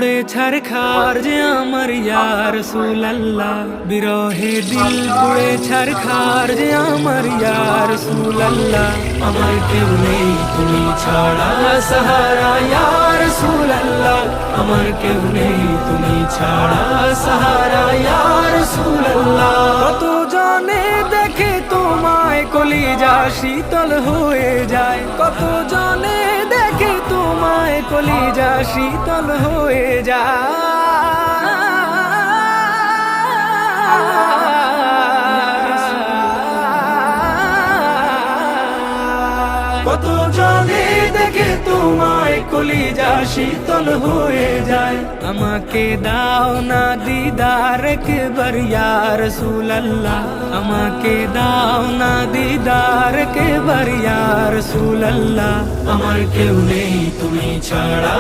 পুড়ে ছারখার যে আমার ইয়া রাসূলুল্লাহ, বিরহে দিল পুড়ে ছারখার যে আমার ইয়া রাসূলুল্লাহ। আমার কেউ নেই তুমি ছাড়া সাহারা ইয়া রাসূলুল্লাহ, আমার কেউ নেই তুমি ছাড়া সাহারা ইয়া রাসূলুল্লাহ। কত জনে দেখে তোমায় কলিজা শীতল হয়ে যায়, কত জনে দেখে তোমায় কলিজা শীতল হয়ে যায়, কত জনে দেখে তোমায় কলিজা শীতল হয়ে যায়। আমাকে দাও না দিদার একবার ইয়া রাসূলুল্লাহ, আমাকে দাও না দিদার একবার ইয়া রাসূলুল্লাহ। আমার কেউ নেই তুমি ছাড়া